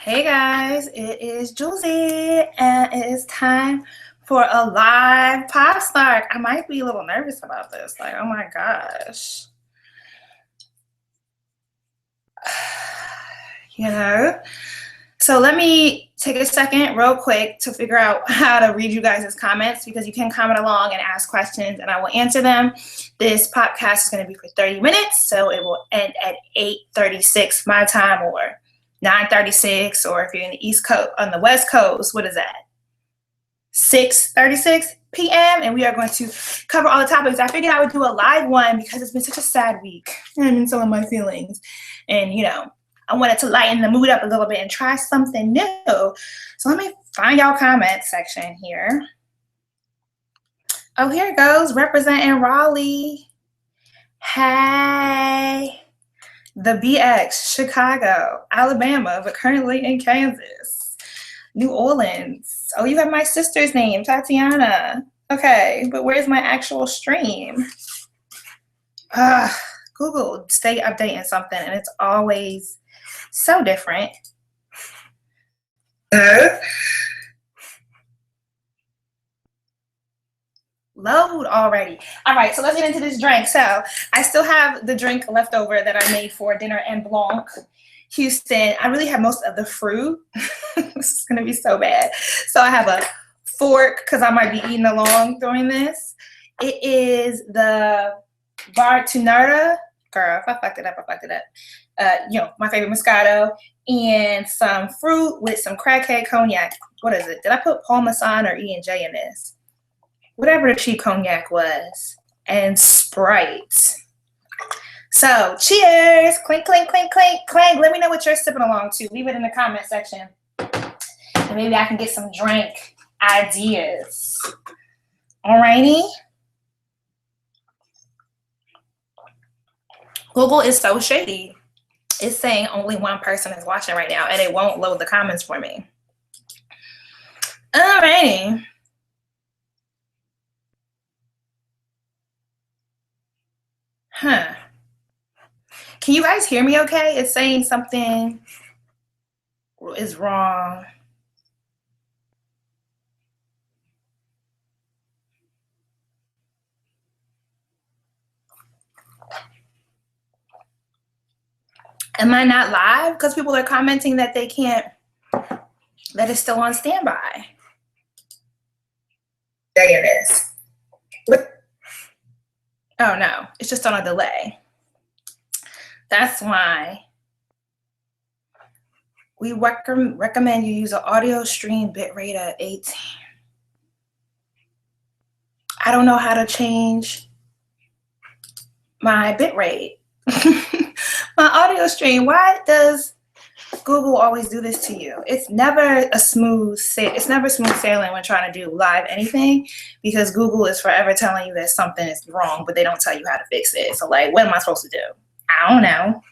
Hey guys, it is Jouelzy, and it is time for a live pop start. I might be a little nervous about this. Like, oh my gosh. So let me take a second real quick to figure out how to read you guys' comments, because you can comment along and ask questions and I will answer them. This podcast is going to be for 30 minutes, so it will end at 8:36 my time, or 9:36, or if you're in the East Coast, on the West Coast, what is that? 6:36 p.m. And we are going to cover all the topics. I figured I would do a live one because it's been such a sad week. I'm in some of my feelings. And, I wanted to lighten the mood up a little bit and try something new. So let me find y'all comment section here. Oh, here it goes. Representing Raleigh. Hey. The BX, Chicago, Alabama, but currently in Kansas. New Orleans. Oh, you have my sister's name, Tatiana. Okay, but where's my actual stream? Google stay updating something, and it's always so different. Load already. All right, so let's get into this drink. So I still have the drink left over that I made for dinner in Blanc, Houston. I really have most of the fruit. This is gonna be so bad. So I have a fork because I might be eating along during this. It is the Bartunata. Girl, if I fucked it up, I fucked it up. My favorite Moscato, and some fruit with some crackhead cognac. What is it? Did I put Parmesan or E&J in this? Whatever the cheap cognac was, and Sprite. So cheers, clink, clink, clink, clink, clink. Let me know what you're sipping along to. Leave it in the comment section, and maybe I can get some drink ideas. Alrighty. Google is so shady. It's saying only one person is watching right now, and it won't load the comments for me. Alrighty. Huh. Can you guys hear me okay? It's saying something is wrong. Am I not live? Because people are commenting that they can't, that it's still on standby. There it is. Oh no, it's just on a delay. That's why we recommend you use an audio stream bitrate of 18. I don't know how to change my bitrate. My audio stream, why does Google always do this to you? It's never smooth sailing when trying to do live anything, because Google is forever telling you that something is wrong, but they don't tell you how to fix it. So like, what am I supposed to do? I don't know.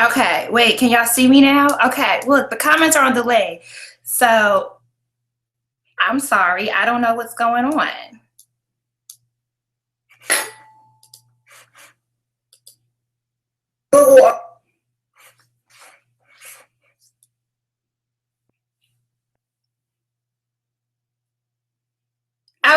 Okay, wait, can y'all see me now? Okay, look, the comments are on delay. So I'm sorry, I don't know what's going on.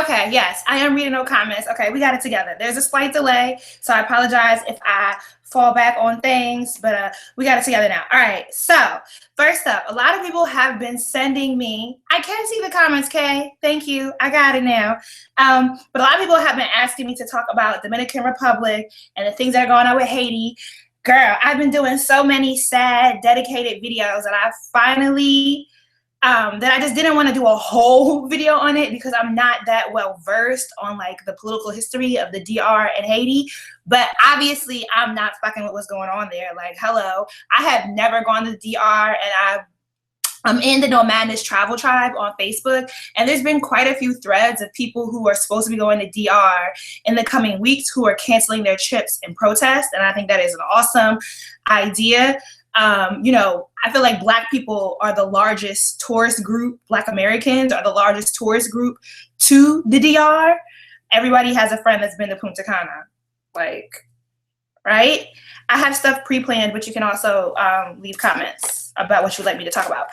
Okay, yes, I am reading no comments. Okay, we got it together. There's a slight delay, so I apologize if I fall back on things, but we got it together now. All right, so first up, a lot of people have been sending me, I can't see the comments, Kay. Thank you, I got it now. But a lot of people have been asking me to talk about Dominican Republic and the things that are going on with Haiti. Girl, I've been doing so many sad, dedicated videos that I finally that I just didn't want to do a whole video on it because I'm not that well versed on like the political history of the DR and Haiti. But obviously I'm not fucking with what's going on there. Like, hello, I have never gone to the DR, and I'm in the Nomadness Travel Tribe on Facebook, and there's been quite a few threads of people who are supposed to be going to DR in the coming weeks who are canceling their trips in protest, and I think that is an awesome idea. You know, I feel like Black people are the largest tourist group. Black Americans are the largest tourist group to the DR. Everybody has a friend that's been to Punta Cana, like, right? I have stuff pre-planned, but you can also leave comments about what you'd like me to talk about.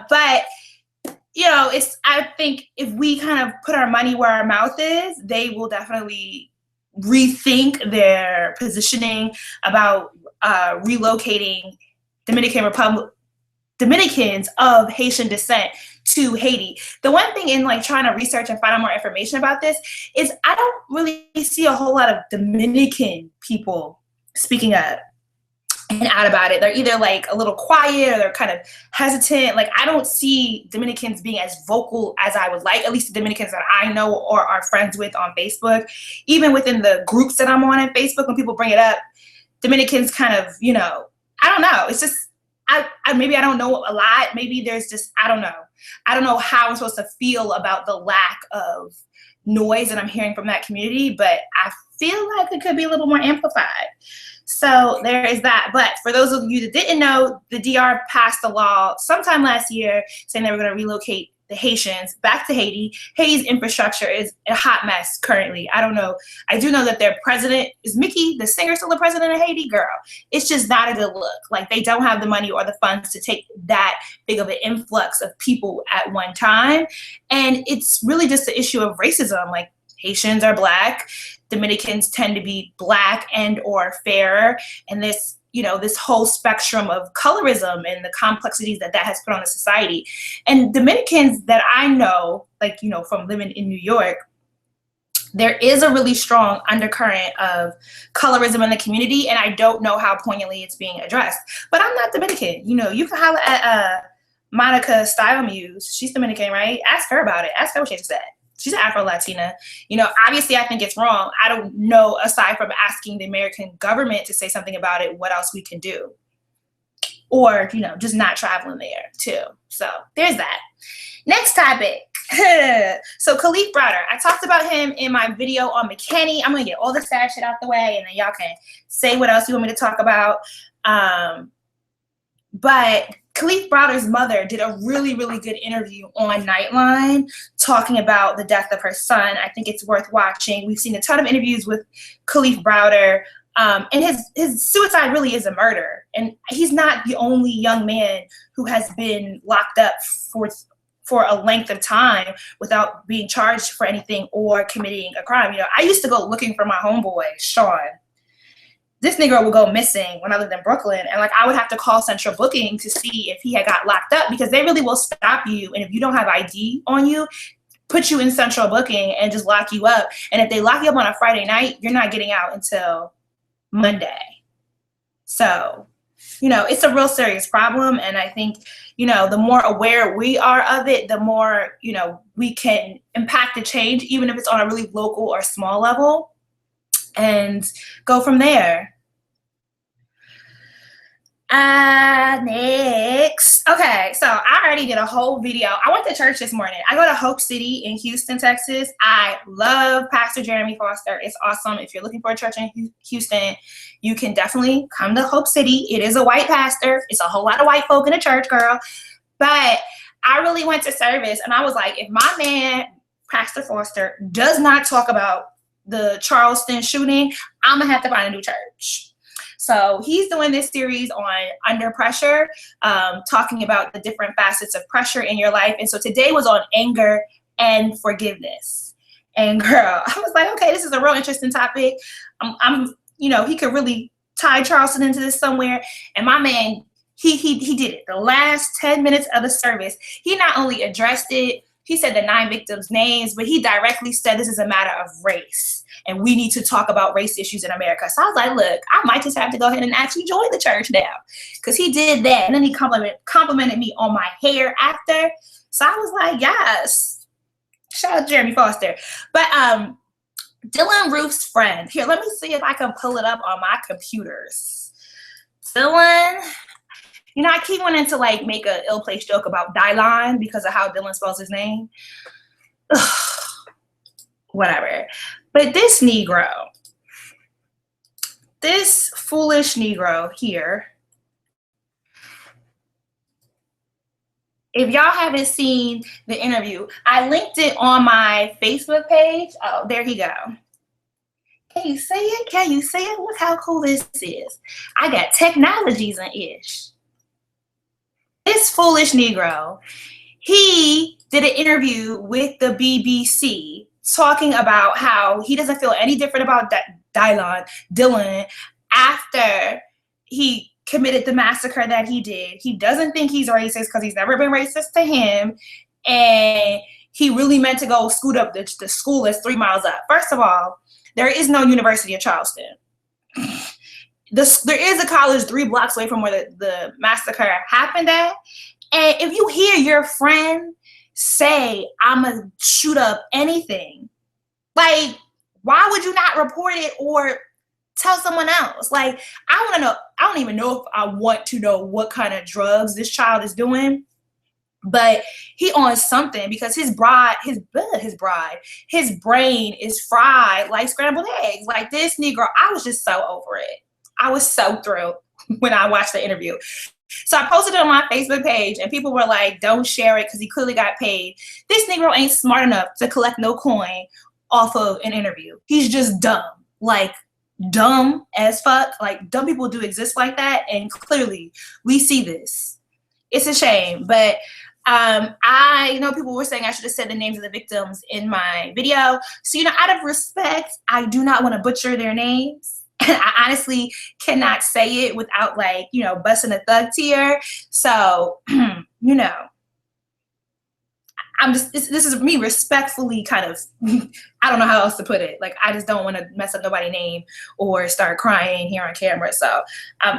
But you know, I think if we kind of put our money where our mouth is, they will definitely rethink their positioning about relocating Dominicans of Haitian descent to Haiti. The one thing in like trying to research and find out more information about this is I don't really see a whole lot of Dominican people speaking up and out about it. They're either like a little quiet or they're kind of hesitant. Like, I don't see Dominicans being as vocal as I would like, at least the Dominicans that I know or are friends with on Facebook. Even within the groups that I'm on Facebook, when people bring it up, Dominicans kind of, you know, I don't know. It's just, maybe I don't know a lot. Maybe there's just, I don't know. I don't know how I'm supposed to feel about the lack of noise that I'm hearing from that community, but I feel like it could be a little more amplified. So there is that. But for those of you that didn't know, the DR passed a law sometime last year saying they were going to relocate the Haitians back to Haiti. Haiti's infrastructure is a hot mess currently. I don't know. I do know that their president is Mickey, the singer, still the president of Haiti. Girl, it's just not a good look. Like, they don't have the money or the funds to take that big of an influx of people at one time. And it's really just an issue of racism. Like, Haitians are Black. Dominicans tend to be Black and or fairer. And this, you know, this whole spectrum of colorism and the complexities that that has put on the society. And Dominicans that I know, like, you know, from living in New York, there is a really strong undercurrent of colorism in the community, and I don't know how poignantly it's being addressed. But I'm not Dominican. You know, you can holler at Monica Style Muse. She's Dominican, right? Ask her about it. Ask her what she said. She's Afro-Latina. You know, obviously I think it's wrong. I don't know, aside from asking the American government to say something about it, what else we can do. Or, you know, just not traveling there too. So there's that. Next topic. So Khalif Browder, I talked about him in my video on McKinney. I'm gonna get all the sad shit out the way and then y'all can say what else you want me to talk about. But Khalif Browder's mother did a really, really good interview on Nightline talking about the death of her son. I think it's worth watching. We've seen a ton of interviews with Khalif Browder, and his suicide really is a murder. And he's not the only young man who has been locked up for a length of time without being charged for anything or committing a crime. You know, I used to go looking for my homeboy, Sean. This nigga would go missing when I lived in Brooklyn, and like I would have to call Central Booking to see if he had got locked up, because they really will stop you, and if you don't have ID on you, put you in Central Booking and just lock you up. And if they lock you up on a Friday night, you're not getting out until Monday. So, you know, it's a real serious problem, and I think, you know, the more aware we are of it, the more, you know, we can impact the change, even if it's on a really local or small level, and go from there. Next. Okay, so I already did a whole video. I went to church this morning. I go to Hope City in Houston, Texas. I love Pastor Jeremy Foster. It's awesome. If you're looking for a church in Houston, you can definitely come to Hope City. It is a white pastor. It's a whole lot of white folk in the church, girl. But I really went to service, and I was like, if my man, Pastor Foster, does not talk about the Charleston shooting, I'm gonna have to find a new church. So he's doing this series on under pressure, talking about the different facets of pressure in your life. And so today was on anger and forgiveness. And girl, I was like, okay, this is a real interesting topic. You know, he could really tie Charleston into this somewhere. And my man, he did it. The last 10 minutes of the service, he not only addressed it, he said the 9 victims' names, but he directly said this is a matter of race. And we need to talk about race issues in America. So I was like, look, I might just have to go ahead and actually join the church now. Because he did that. And then he complimented me on my hair after. So I was like, yes. Shout out to Jeremy Foster. But Dylan Roof's friend. Here, let me see if I can pull it up on my computers. Dylan. You know, I keep wanting to like make a ill-placed joke about Dylan because of how Dylan spells his name. Ugh. Whatever. But this Negro, this foolish Negro here, if y'all haven't seen the interview, I linked it on my Facebook page. Oh, there you go. Can you see it? Can you see it? Look how cool this is. I got technologies and ish. This foolish Negro, he did an interview with the BBC talking about how he doesn't feel any different about Dylan after he committed the massacre that he did. He doesn't think he's racist because he's never been racist to him. And he really meant to go scoot up. The school is 3 miles up. First of all, there is no University of Charleston. There is a college 3 blocks away from where the massacre happened at. And if you hear your friend say, I'm going to shoot up anything, like, why would you not report it or tell someone else? Like, I want to know. I don't even know if I want to know what kind of drugs this child is doing. But he on something because his brain is fried like scrambled eggs. Like this Negro, I was just so over it. I was so thrilled when I watched the interview. So I posted it on my Facebook page and people were like, don't share it because he clearly got paid. This Negro ain't smart enough to collect no coin off of an interview. He's just dumb, like dumb as fuck. Like dumb people do exist like that. And clearly we see this. It's a shame, but I know people were saying I should have said the names of the victims in my video. So, you know, out of respect, I do not want to butcher their names. And I honestly cannot say it without like, you know, busting a thug tear. So, you know, this is me respectfully kind of, I don't know how else to put it. Like, I just don't want to mess up nobody's name or start crying here on camera. So,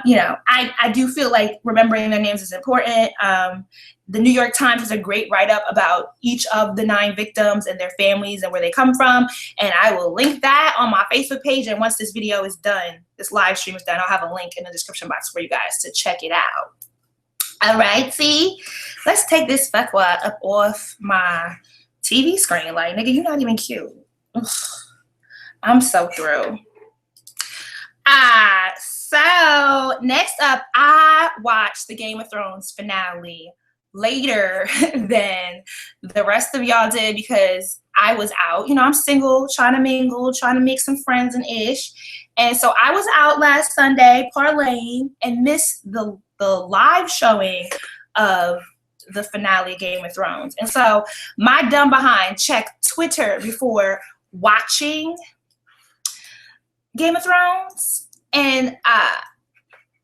you know, I do feel like remembering their names is important. The New York Times has a great write-up about each of the 9 victims and their families and where they come from. And I will link that on my Facebook page. And once this video is done, this live stream is done, I'll have a link in the description box for you guys to check it out. All right, see, let's take this fuckwa up off my TV screen. Like, nigga, you're not even cute. Ugh. I'm so through. So next up, I watched the Game of Thrones finale later than the rest of y'all did because I was out. You know, I'm single, trying to mingle, trying to make some friends and ish. And so I was out last Sunday parlaying and missed the live showing of the finale Game of Thrones. And so my dumb behind checked Twitter before watching Game of Thrones, and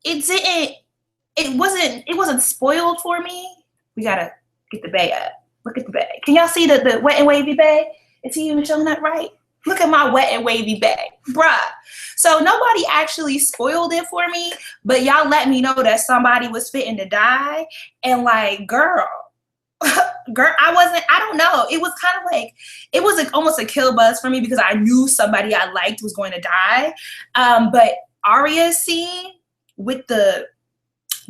it wasn't spoiled for me. We gotta get the bay up. Look at the bay. Can y'all see the wet and wavy bay? Is he even showing up right? Look at my wet and wavy bay, bruh. So nobody actually spoiled it for me, but y'all let me know that somebody was fitting to die. And like, girl, I don't know. It was kind of like, it was like almost a kill buzz for me because I knew somebody I liked was going to die. But Arya's scene with the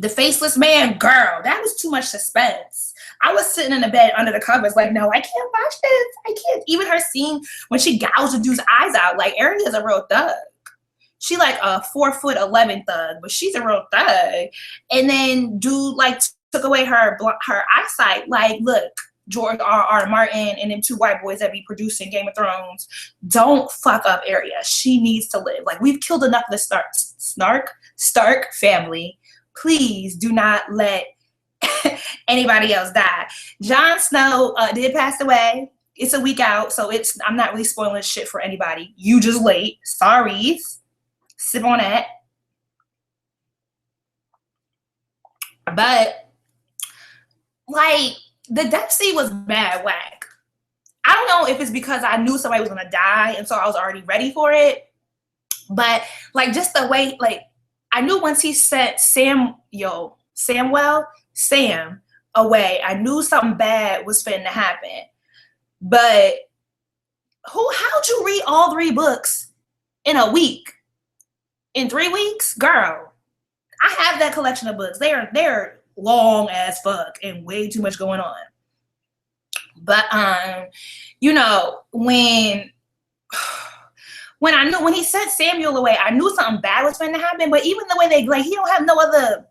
faceless man, girl, that was too much suspense. I was sitting in the bed under the covers like, no, I can't watch this. I can't. Even her scene when she gouged the dude's eyes out, like, Arya's a real thug. She like a 4'11" thug, but she's a real thug. And then dude like took away her eyesight. Like, look, George R. Martin and them 2 white boys that be producing Game of Thrones, don't fuck up Arya. She needs to live. Like, we've killed enough of the Stark family. Please do not let anybody else die. Jon Snow did pass away. It's a week out, so I'm not really spoiling shit for anybody. You just late. Sorry. Sip on that. But like, the death scene was mad whack. I don't know if it's because I knew somebody was gonna die and so I was already ready for it. But like just the way, like I knew once he sent Sam away, I knew something bad was finna happen. But how'd you read all 3 books in a week? In 3 weeks? Girl, I have that collection of books. They're long as fuck and way too much going on. But you know, when he sent Samuel away, I knew something bad was going to happen. But even the way they, like, he don't have no other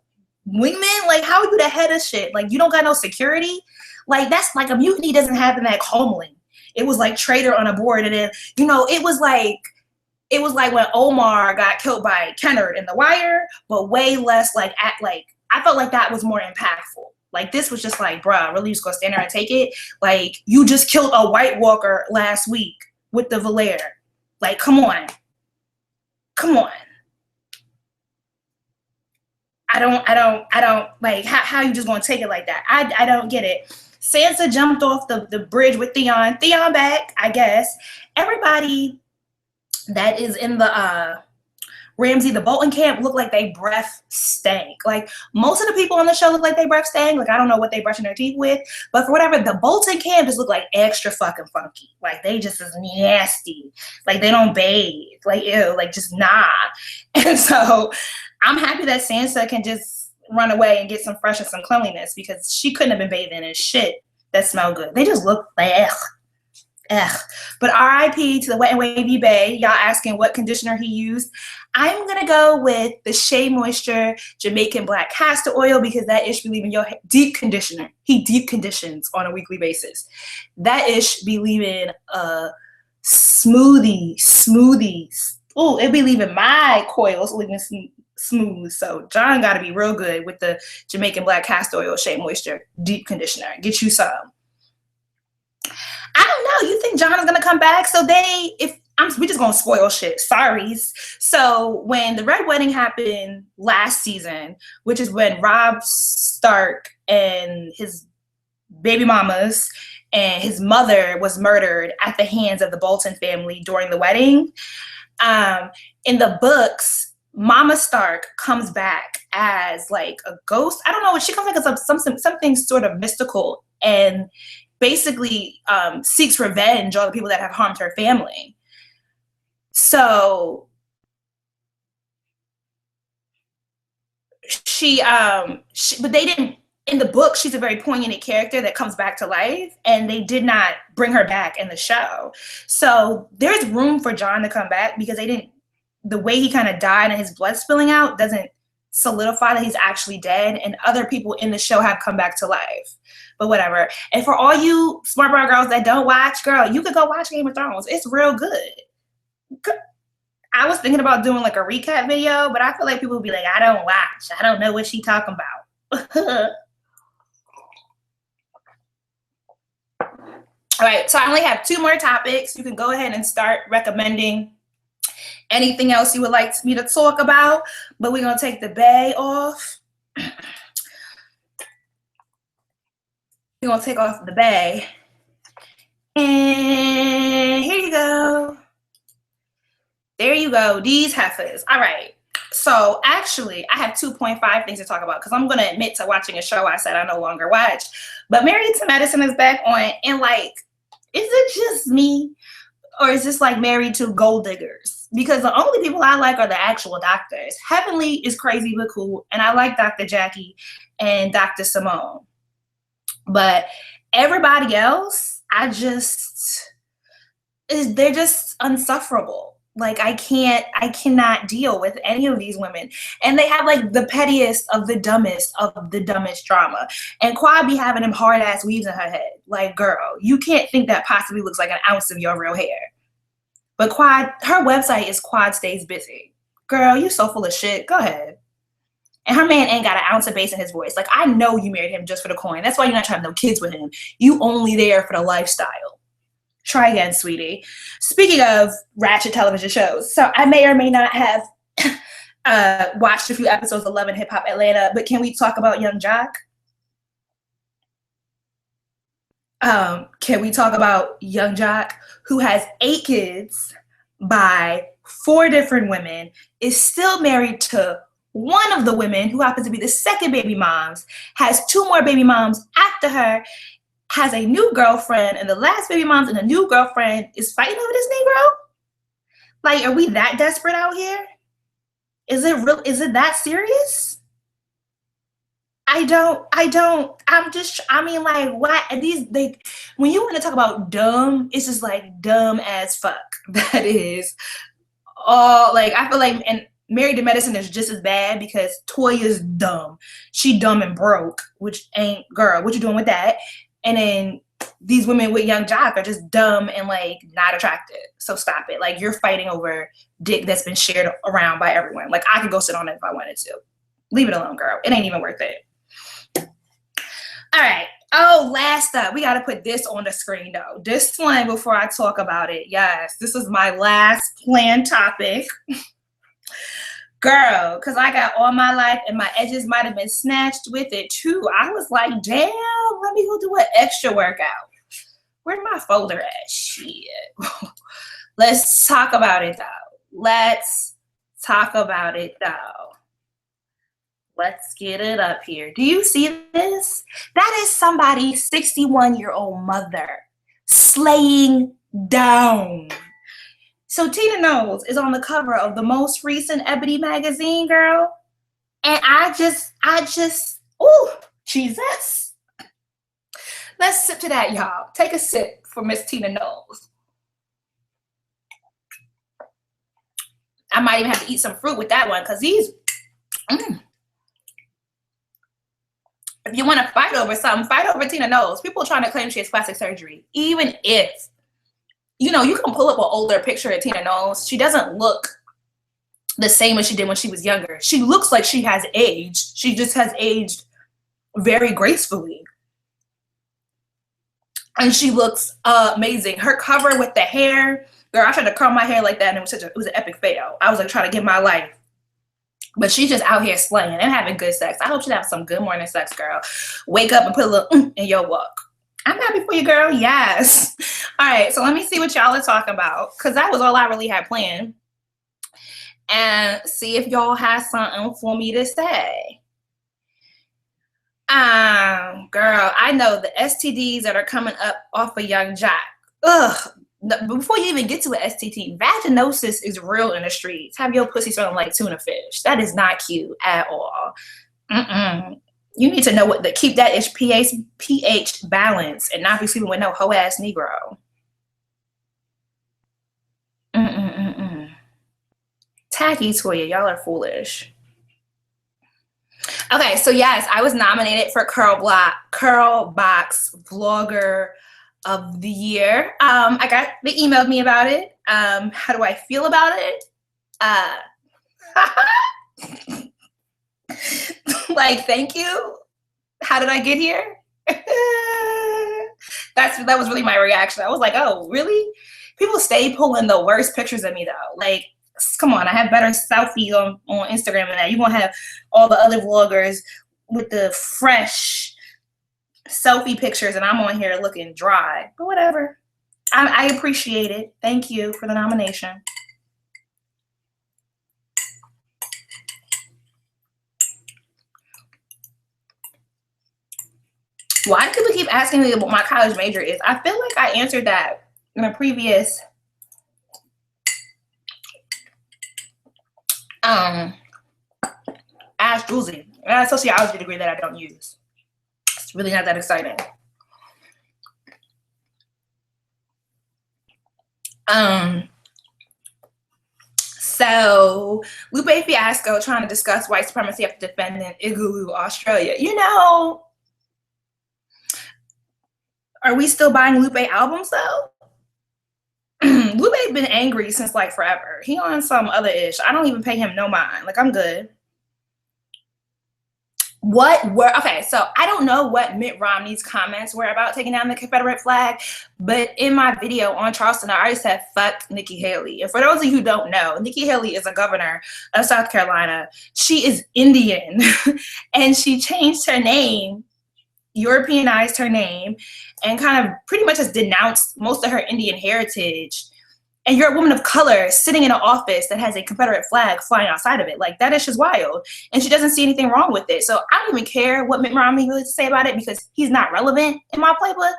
wingman. Like, how are you the head of shit? Like, you don't got no security. Like, that's like a mutiny doesn't happen at Homeland. It was like traitor on a board, and then, you know, it was like when Omar got killed by Kennard in The Wire, but way less like I felt like that was more impactful. Like, this was just like, bruh, really just gonna stand there and take it? Like, you just killed a White Walker last week with the Valere. Like, come on. Come on. I don't like how you just gonna take it like that. I don't get it. Sansa jumped off the bridge with Theon. Theon back, I guess. Everybody that is in the Ramsay, the Bolton camp, look like they breath stank. Like, most of the people on the show look like they breath stank. Like, I don't know what they brushing their teeth with, but for whatever, the Bolton camp just look like extra fucking funky. Like, they just is nasty. Like, they don't bathe. Like, ew, like, just nah. And so I'm happy that Sansa can just run away and get some fresh and some cleanliness, because she couldn't have been bathing in shit that smelled good. They just look like ugh. But RIP to the Wet and Wavy Bay. Y'all asking what conditioner he used. I'm gonna go with the Shea Moisture Jamaican Black Castor Oil, because that ish be leaving your deep conditioner. He deep conditions on a weekly basis. That ish be leaving smoothies. Oh, it be leaving my coils leaving smooth. So John got to be real good with the Jamaican Black Castor Oil Shea Moisture Deep Conditioner. Get you some. I don't know. You think John is gonna come back? So we just gonna spoil shit. Sorries. So when the Red Wedding happened last season, which is when Robb Stark and his baby mamas and his mother was murdered at the hands of the Bolton family during the wedding, in the books, Mama Stark comes back as like a ghost. I don't know. She comes back as something sort of mystical, and basically seeks revenge on the people that have harmed her family. So but they didn't, in the book, she's a very poignant character that comes back to life, and they did not bring her back in the show. So there's room for John to come back, because the way he kind of died and his blood spilling out doesn't solidify that he's actually dead, and other people in the show have come back to life. But whatever. And for all you smart brown girls that don't watch, girl, you could go watch Game of Thrones. It's real good. I was thinking about doing like a recap video, but I feel like people would be like, I don't watch. I don't know what she talking about. All right, so I only have 2 more topics. You can go ahead and start recommending anything else you would like me to talk about, but we're gonna take the bay off. We're gonna take off the bay. And here you go. There you go, these heifers. All right, so actually I have 2.5 things to talk about, because I'm gonna admit to watching a show I said I no longer watch. But Married to Medicine is back on, and like, is it just me? Or is this like Married to Gold Diggers? Because the only people I like are the actual doctors. Heavenly is crazy but cool, and I like Dr. Jackie and Dr. Simone. But everybody else, they're just insufferable. Like, I cannot deal with any of these women. And they have like the pettiest of the dumbest drama. And Quad be having them hard ass weaves in her head. Like, girl, you can't think that possibly looks like an ounce of your real hair. But Quad, her website is Quad Stays Busy. Girl, you so full of shit. Go ahead. And her man ain't got an ounce of bass in his voice. Like, I know you married him just for the coin. That's why you're not trying to have no kids with him. You only there for the lifestyle. Try again, sweetie. Speaking of ratchet television shows, so I may or may not have watched a few episodes of Love and Hip Hop Atlanta, but can we talk about Young Jock? Can we talk about Young Jock, who has 8 kids by 4 different women, is still married to one of the women who happens to be the second baby moms, has 2 more baby moms after her, has a new girlfriend, and the last baby moms and the new girlfriend is fighting over this Negro? Like, are we that desperate out here? Is it real? Is it that serious? I mean, like, what? And when you want to talk about dumb, it's just like dumb as fuck. That is all, like, I feel like, and Married to Medicine is just as bad because Toya's dumb. She dumb and broke, which ain't, girl, what you doing with that? And then these women with Young Jock are just dumb and, like, not attractive. So stop it. Like, you're fighting over dick that's been shared around by everyone. Like, I could go sit on it if I wanted to. Leave it alone, girl. It ain't even worth it. All right. Oh, last up, we got to put this on the screen, though. This one, before I talk about it. Yes, this is my last planned topic. Girl, because I got all my life and my edges might have been snatched with it, too. I was like, damn, let me go do an extra workout. Where's my folder at? Shit. Let's talk about it, though. Let's talk about it, though. Let's get it up here. Do you see this? That is somebody's 61-year-old mother slaying down. So Tina Knowles is on the cover of the most recent Ebony magazine, girl. And I just, ooh, Jesus. Let's sip to that, y'all. Take a sip for Miss Tina Knowles. I might even have to eat some fruit with that one because these, If you want to fight over something, fight over Tina Knowles. People are trying to claim she has plastic surgery. Even if, you know, you can pull up an older picture of Tina Knowles. She doesn't look the same as she did when she was younger. She looks like she has aged. She just has aged very gracefully. And she looks amazing. Her cover with the hair, girl, I tried to curl my hair like that and it was an epic fail. I was like trying to get my life. But she's just out here slaying and having good sex. I hope she have some good morning sex, girl. Wake up and put a little in your walk. I'm happy for you, girl. Yes. All right, so let me see what y'all are talking about because that was all I really had planned. And see if y'all have something for me to say. Girl, I know the STDs that are coming up off of Young Jock. Ugh. Before you even get to an STD, vaginosis is real in the streets. Have your pussy smelling like tuna fish. That is not cute at all. You need to know what keep that pH balance and not be sleeping with no hoe ass Negro. Tacky Toya, y'all are foolish. Okay, so yes, I was nominated for Curl Box Vlogger of the Year. They emailed me about it. How do I feel about it? Like, thank you. How did I get here? That was really my reaction. I was like, oh, really? People stay pulling the worst pictures of me though. Like, come on, I have better selfies on Instagram than that. You're gonna have all the other vloggers with the fresh selfie pictures and I'm on here looking dry, but whatever. I appreciate it. Thank you for the nomination. Why do people keep asking me what my college major is? I feel like I answered that in a previous Ask Jouelzy. I got a sociology degree that I don't use. It's really not that exciting. So Lupe Fiasco trying to discuss white supremacy after defending Igloo, Australia. You know, are we still buying Lupe albums though? Lupe's been angry since like forever. He on some other ish. I don't even pay him no mind. Like, I'm good. Okay, so I don't know what Mitt Romney's comments were about taking down the Confederate flag, but in my video on Charleston, I already said fuck Nikki Haley. And for those of you who don't know, Nikki Haley is a governor of South Carolina. She is Indian and she changed her name Europeanized her name and kind of pretty much has denounced most of her Indian heritage. And you're a woman of color sitting in an office that has a Confederate flag flying outside of it. Like, that is just wild. And she doesn't see anything wrong with it. So I don't even care what Mitt Romney really to say about it because he's not relevant in my playbook.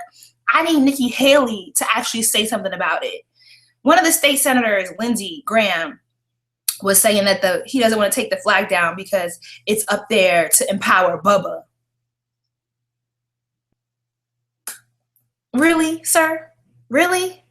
I need Nikki Haley to actually say something about it. One of the state senators, Lindsey Graham, was saying that he doesn't want to take the flag down because it's up there to empower Bubba. Really, sir? Really?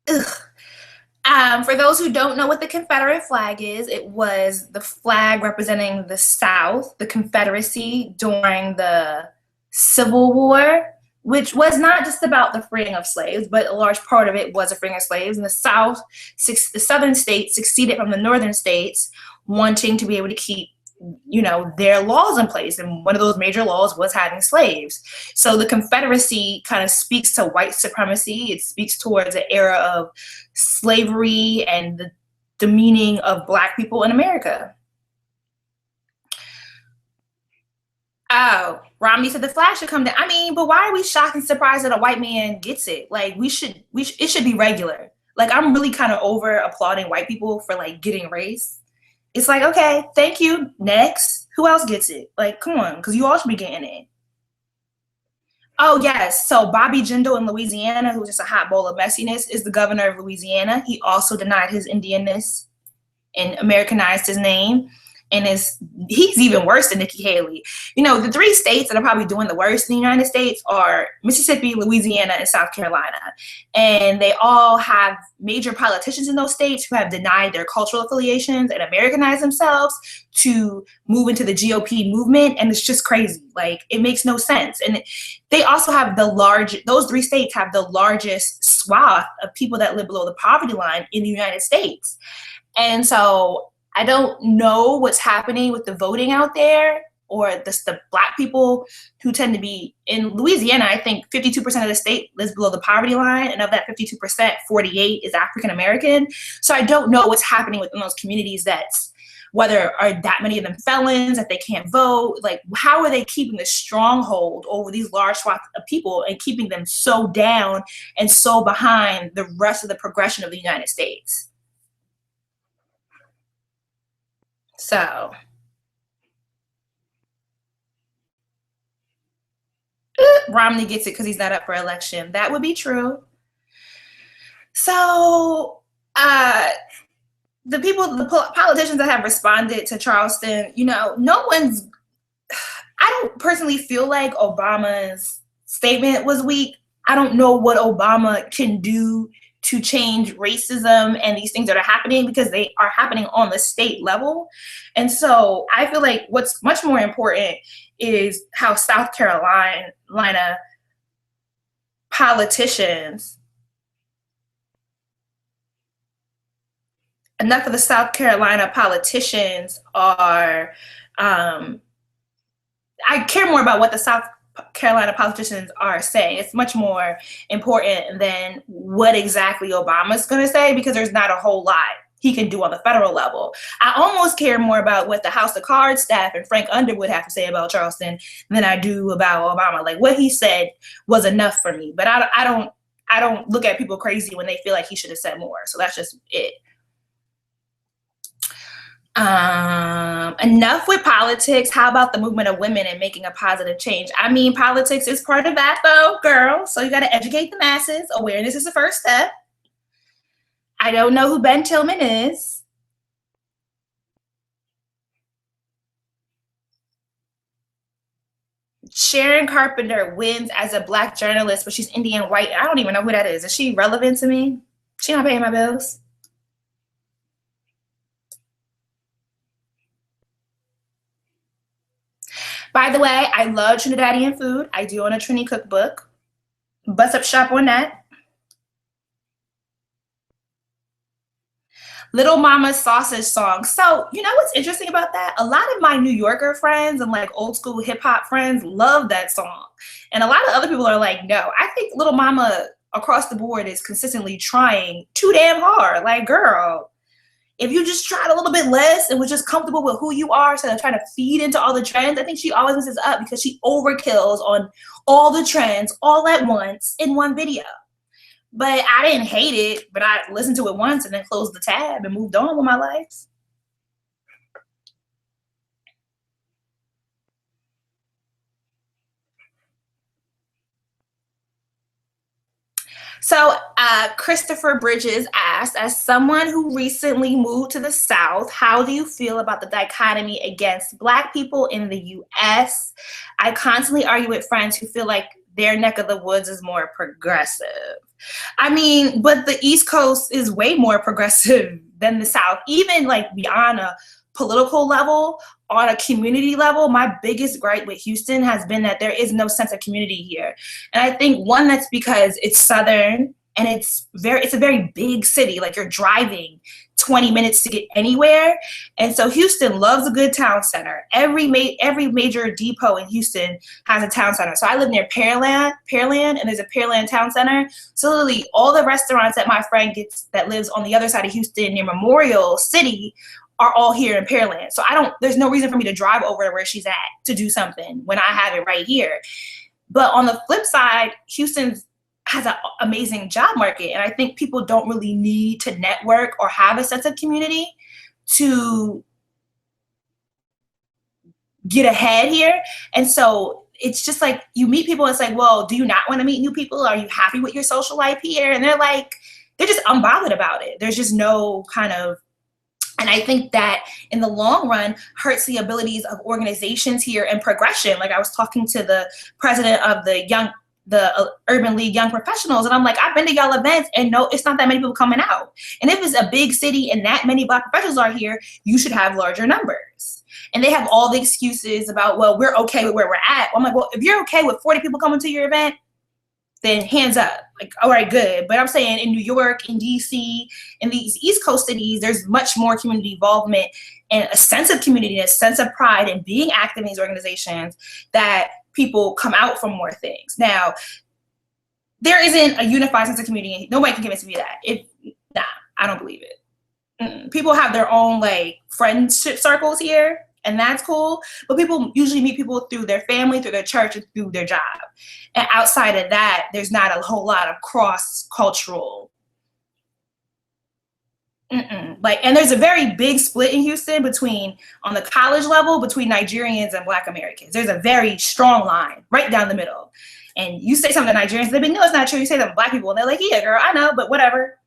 Ugh. For those who don't know what the Confederate flag is, it was the flag representing the South, the Confederacy during the Civil War, which was not just about the freeing of slaves, but a large part of it was the freeing of slaves. And the southern states succeeded from the northern states wanting to be able to keep, their laws in place. And one of those major laws was having slaves. So the Confederacy kind of speaks to white supremacy. It speaks towards an era of slavery and the demeaning of Black people in America. Oh, Romney said the flag should come down. I mean, but why are we shocked and surprised that a white man gets it? Like, it should be regular. Like, I'm really kind of over applauding white people for like getting race. It's like, okay, thank you. Next. Who else gets it? Like, come on, because you all should be getting it. Oh, yes. So Bobby Jindal in Louisiana, who's just a hot bowl of messiness, is the governor of Louisiana. He also denied his Indianness and Americanized his name. And he's even worse than Nikki Haley. The three states that are probably doing the worst in the United States are Mississippi, Louisiana, and South Carolina. And they all have major politicians in those states who have denied their cultural affiliations and Americanized themselves to move into the GOP movement. And it's just crazy. Like, it makes no sense. And they also have those three states have the largest swath of people that live below the poverty line in the United States. And so I don't know what's happening with the voting out there, or the Black people who tend to be in Louisiana. I think 52% of the state lives below the poverty line, and of that 52%, 48 is African American. So I don't know what's happening within those communities. Whether are that many of them felons that they can't vote. Like, how are they keeping the stronghold over these large swaths of people and keeping them so down and so behind the rest of the progression of the United States? So, Romney gets it because he's not up for election. That would be true. So, the politicians that have responded to Charleston, I don't personally feel like Obama's statement was weak. I don't know what Obama can do to change racism and these things that are happening, because they are happening on the state level. And so I feel like what's much more important is how South Carolina politicians, enough of the South Carolina politicians are, I care more about what the South Carolina politicians are saying. It's much more important than what exactly Obama's going to say, because there's not a whole lot he can do on the federal level. I almost care more about what the House of Cards staff and Frank Underwood have to say about Charleston than I do about Obama. Like, what he said was enough for me, but I don't look at people crazy when they feel like he should have said more. So that's just it. Enough with politics. How about the movement of women and making a positive change? I mean, politics is part of that, though, girl. So you got to educate the masses. Awareness is the first step. I don't know who Ben Tillman is. Sharon Carpenter wins as a Black journalist, but she's Indian white. I don't even know who that is. Is she relevant to me? She not paying my bills. By the way, I love Trinidadian food. I do own a Trini cookbook. Bust up shop on that. Little Mama's sausage song. So, you know what's interesting about that? A lot of my New Yorker friends and like old school hip hop friends love that song. And a lot of other people are like, no. I think Little Mama across the board is consistently trying too damn hard. Like, girl, if you just tried a little bit less and was just comfortable with who you are instead of trying to feed into all the trends, I think she always messes up because she overkills on all the trends all at once in one video. But I didn't hate it, but I listened to it once and then closed the tab and moved on with my life. So Christopher Bridges asked, as someone who recently moved to the South, how do you feel about the dichotomy against Black people in the US? I constantly argue with friends who feel like their neck of the woods is more progressive. I mean, but the East Coast is way more progressive than the South, even like beyond a political level. On a community level, my biggest gripe with Houston has been that there is no sense of community here. And I think one, that's because it's Southern and it's a very big city. Like, you're driving 20 minutes to get anywhere. And so Houston loves a good town center. Every major depot in Houston has a town center. So I live near Pearland, and there's a Pearland town center. So literally all the restaurants that my friend gets that lives on the other side of Houston near Memorial City are all here in Pearland. So there's no reason for me to drive over to where she's at to do something when I have it right here. But on the flip side, Houston has an amazing job market. And I think people don't really need to network or have a sense of community to get ahead here. And so it's just like, you meet people and it's like, well, do you not want to meet new people? Are you happy with your social life here? And they're just unbothered about it. There's just no kind of, and I think that in the long run hurts the abilities of organizations here and progression. Like, I was talking to the president of the Urban League Young Professionals, and I'm like, I've been to y'all events and no, it's not that many people coming out. And if it's a big city and that many Black professionals are here, you should have larger numbers. And they have all the excuses about, well, we're okay with where we're at. I'm like, well, if you're okay with 40 people coming to your event, then hands up. Like, all right, good. But I'm saying in New York, in DC, in these East Coast cities, there's much more community involvement and a sense of community, a sense of pride in being active in these organizations, that people come out for more things. Now, there isn't a unified sense of community. Nobody can convince me of that. Nah, I don't believe it. People have their own like friendship circles here, and that's cool. But people usually meet people through their family, through their church, and through their job. And outside of that, there's not a whole lot of cross-cultural. And there's a very big split in Houston on the college level, between Nigerians and Black Americans. There's a very strong line right down the middle. And you say something to Nigerians, they've been, no, it's not true. You say that to Black people, and they're like, yeah, girl, I know, but whatever.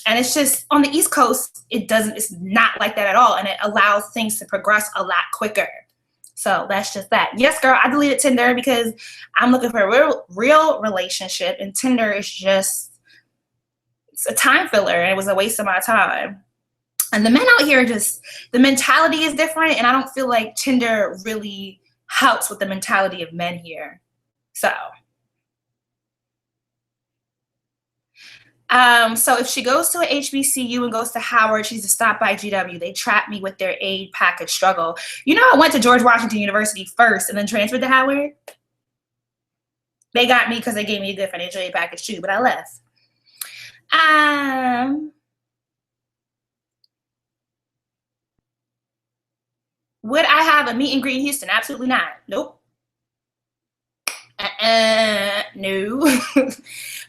And it's just, on the East Coast, it's not like that at all. And it allows things to progress a lot quicker. So that's just that. Yes, girl, I deleted Tinder because I'm looking for a real relationship, and Tinder is just, it's a time filler, and it was a waste of my time. And the men out here, the mentality is different, and I don't feel like Tinder really helps with the mentality of men here. So if she goes to a HBCU and goes to Howard, she's to stop by GW. They trapped me with their aid package struggle. You know, I went to George Washington University first and then transferred to Howard. They got me because they gave me a good financial aid package too, but I left. Would I have a meet and greet in Houston? Absolutely not. Nope. No.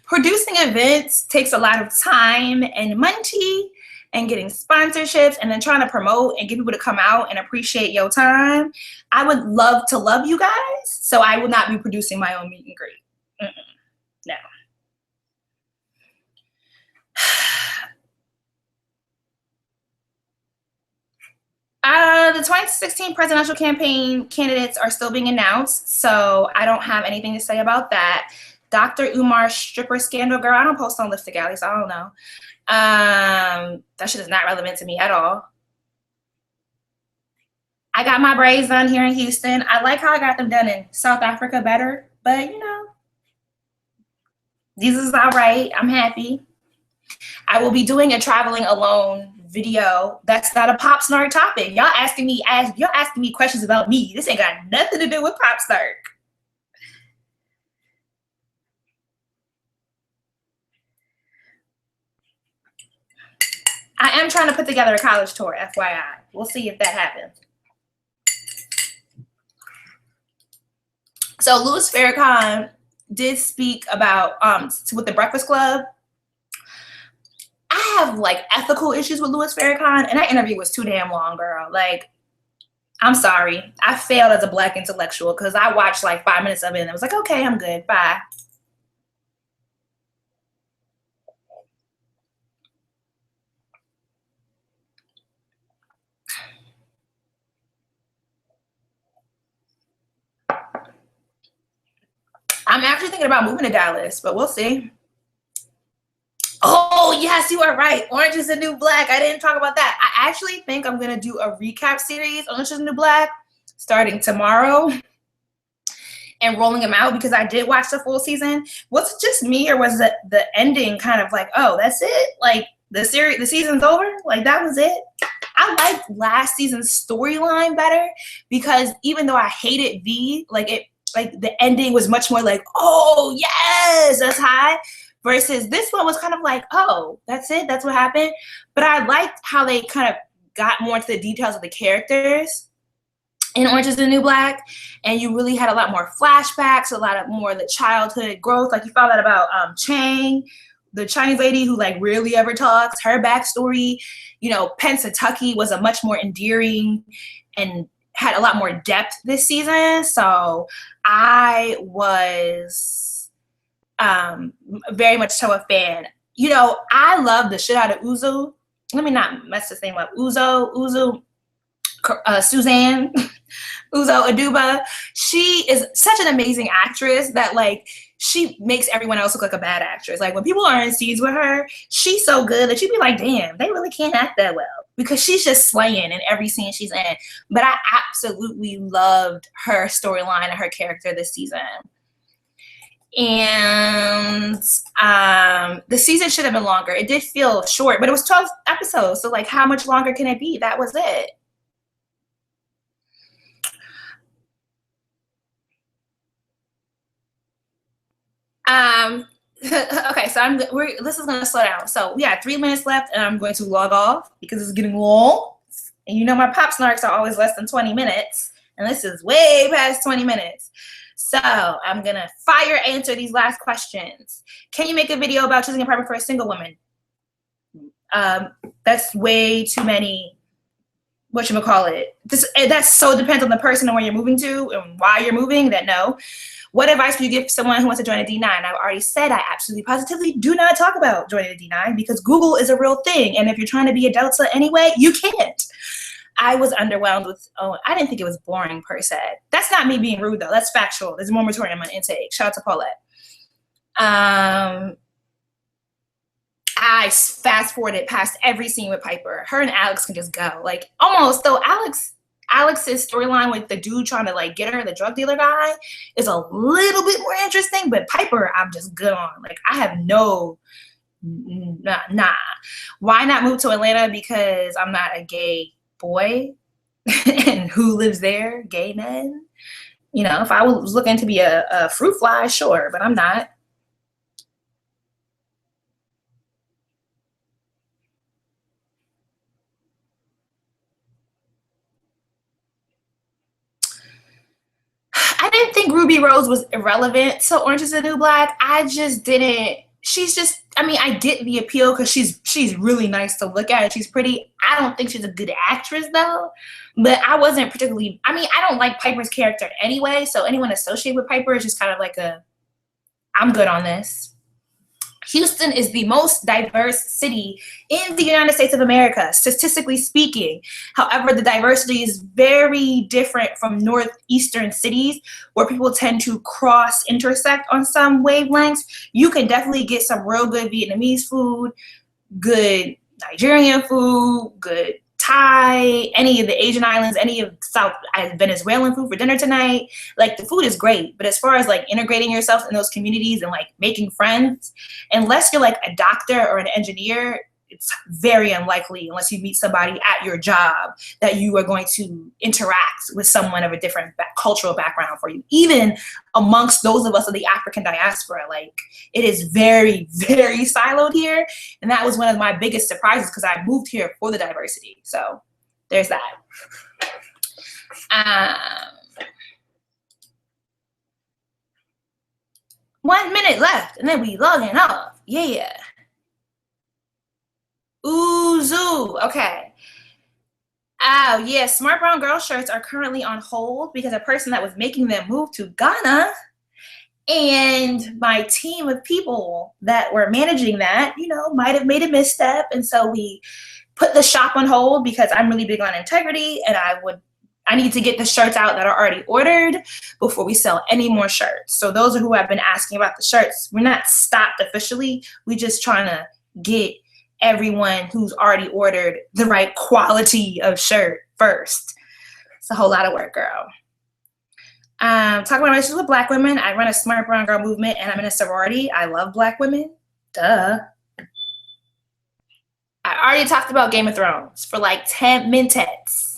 Producing events takes a lot of time and money, and getting sponsorships, and then trying to promote and get people to come out and appreciate your time. I would love to love you guys, so I will not be producing my own meet and greet. No. The 2016 presidential campaign candidates are still being announced, so I don't have anything to say about that. Dr. Umar stripper scandal, girl, I don't post on Lipstick Alley, so I don't know. That shit is not relevant to me at all. I got my braids done here in Houston. I like how I got them done in South Africa better, but you know, this is all right. I'm happy. I will be doing a traveling alone video. That's not a Pop Snark topic. Y'all asking me questions about me. This ain't got nothing to do with Pop Snark. I am trying to put together a college tour, FYI. We'll see if that happens. So Louis Farrakhan did speak about with the Breakfast Club. I have like ethical issues with Louis Farrakhan, and that interview was too damn long, girl. Like, I'm sorry. I failed as a Black intellectual because I watched like 5 minutes of it and I was like, okay, I'm good. Bye. I'm actually thinking about moving to Dallas, but we'll see. Oh, yes, you are right. Orange is the New Black. I didn't talk about that. I actually think I'm going to do a recap series on Orange is the New Black starting tomorrow and rolling them out because I did watch the full season. Was it just me, or was it the ending kind of like, oh, that's it? Like the season's over? Like that was it? I liked last season's storyline better because even though I hated V, like the ending was much more like, oh yes, that's high. Versus this one was kind of like, oh, that's it, that's what happened. But I liked how they kind of got more into the details of the characters in Orange is the New Black, and you really had a lot more flashbacks, a lot of more of the childhood growth. Like you found out about Chang, the Chinese lady who like rarely ever talks, her backstory. You know, Pennsatucky was a much more endearing and had a lot more depth this season. So I was very much so a fan. You know, I love the shit out of Uzo. Let me not mess his name up. Suzanne Uzo Aduba. She is such an amazing actress that like she makes everyone else look like a bad actress. Like when people are in scenes with her, she's so good that you'd be like, damn, they really can't act that well because she's just slaying in every scene she's in. But I absolutely loved her storyline and her character this season. And the season should have been longer. It did feel short, but it was 12 episodes. So like how much longer can it be? That was it. Okay, so this is gonna slow down. So we have 3 minutes left and I'm going to log off because it's getting long. And you know my pop snarks are always less than 20 minutes. And this is way past 20 minutes. So I'm gonna fire answer these last questions. Can you make a video about choosing a partner for a single woman? That's way too many, whatchamacallit. That so depends on the person and where you're moving to and why you're moving, that no. What advice would you give someone who wants to join a D9? I've already said I absolutely positively do not talk about joining a D9 because Google is a real thing. And if you're trying to be a Delta anyway, you can't. I was underwhelmed with, I didn't think it was boring per se. That's not me being rude though. That's factual. There's a moratorium on intake. Shout out to Paulette. I fast forwarded past every scene with Piper. Her and Alex can just go. Like almost though Alex's storyline with the dude trying to like get her, the drug dealer guy, is a little bit more interesting, but Piper, I'm just good on. Like I have no, nah. Why not move to Atlanta? Because I'm not a gay boy and who lives there? Gay men. You know, if I was looking to be a fruit fly, sure, but I'm not. I didn't think Ruby Rose was irrelevant to Orange is the New Black. I just didn't. She's just, I mean, I get the appeal because she's really nice to look at and she's pretty. I don't think she's a good actress though, but I wasn't particularly, I mean, I don't like Piper's character anyway, so anyone associated with Piper is just kind of like I'm good on this. Houston is the most diverse city in the United States of America, statistically speaking. However, the diversity is very different from northeastern cities where people tend to intersect on some wavelengths. You can definitely get some real good Vietnamese food, good Nigerian food, good Thai, any of the Asian islands, any of South Venezuelan food for dinner tonight. Like the food is great, but as far as like integrating yourself in those communities and like making friends, unless you're like a doctor or an engineer, it's very unlikely, unless you meet somebody at your job, that you are going to interact with someone of a different cultural background for you. Even amongst those of us of the African diaspora, like, it is very, very siloed here. And that was one of my biggest surprises, because I moved here for the diversity. So there's that. 1 minute left, and then we logging off. Yeah. Ooh, zoo. Okay. Oh, yeah. Smart Brown Girl shirts are currently on hold because a person that was making them moved to Ghana. And my team of people that were managing that, you know, might have made a misstep. And so we put the shop on hold, because I'm really big on integrity, and I need to get the shirts out that are already ordered before we sell any more shirts. So those who have been asking about the shirts, we're not stopped officially. We're just trying to get everyone who's already ordered the right quality of shirt first. It's a whole lot of work, girl. Talking about relationships with Black women. I run a Smart Brown Girl movement, and I'm in a sorority. I love Black women. Duh. I already talked about Game of Thrones for like 10 minutes.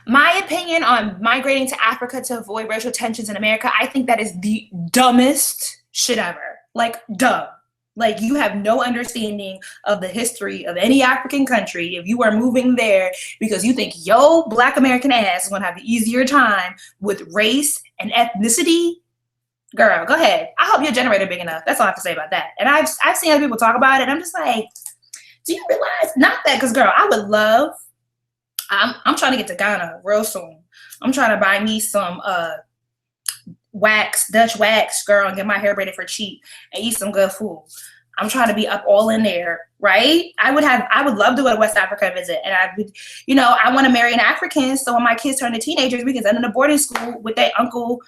My opinion on migrating to Africa to avoid racial tensions in America, I think that is the dumbest shit ever. Like, dumb. Like, you have no understanding of the history of any African country if you are moving there because you think yo Black American ass is gonna have the easier time with race and ethnicity. Girl, go ahead. I hope your generator big enough. That's all I have to say about that. And I've seen other people talk about it, and I'm just like, do you realize? Not that, because girl, I would love. I'm trying to get to Ghana real soon. I'm trying to buy me some wax, Dutch wax, girl, and get my hair braided for cheap and eat some good food. I'm trying to be up all in there, right? I would love to go to West Africa and visit. And I would, you know, I want to marry an African, so when my kids turn to teenagers, we can send them to boarding school with their uncle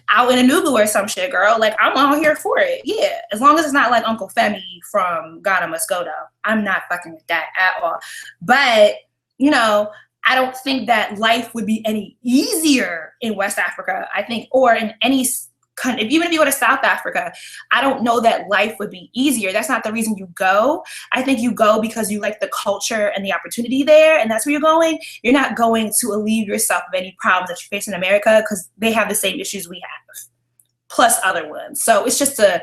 out in Enugu or some shit, girl. Like, I'm all here for it. Yeah, as long as it's not like Uncle Femi from Ghana Must Go, though. I'm not fucking with that at all. But you know, I don't think that life would be any easier in West Africa, I think, or in any country. Even if you go to South Africa, I don't know that life would be easier. That's not the reason you go. I think you go because you like the culture and the opportunity there, and that's where you're going. You're not going to alleviate yourself of any problems that you face in America, because they have the same issues we have, plus other ones. So it's just I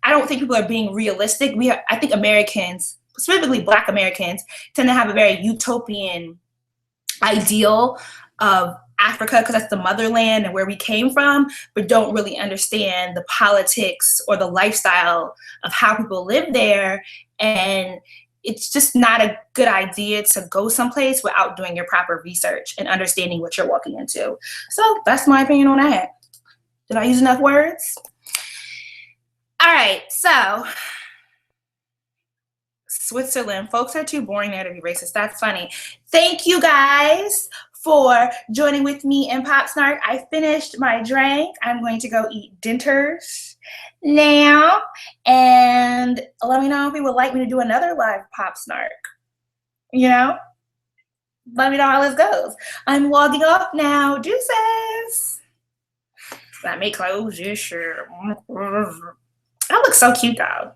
don't think people are being realistic. I think Americans, specifically Black Americans, tend to have a very utopian ideal of Africa, because that's the motherland and where we came from, but don't really understand the politics or the lifestyle of how people live there. And it's just not a good idea to go someplace without doing your proper research and understanding what you're walking into. So that's my opinion on that. Did I use enough words? All right, so Switzerland. Folks are too boring there to be racist. That's funny. Thank you guys for joining with me in Pop Snark. I finished my drink. I'm going to go eat dinners now. And let me know if you would like me to do another live Pop Snark. You know? Let me know how this goes. I'm logging off now. Deuces. Let me close this shirt. I look so cute, though.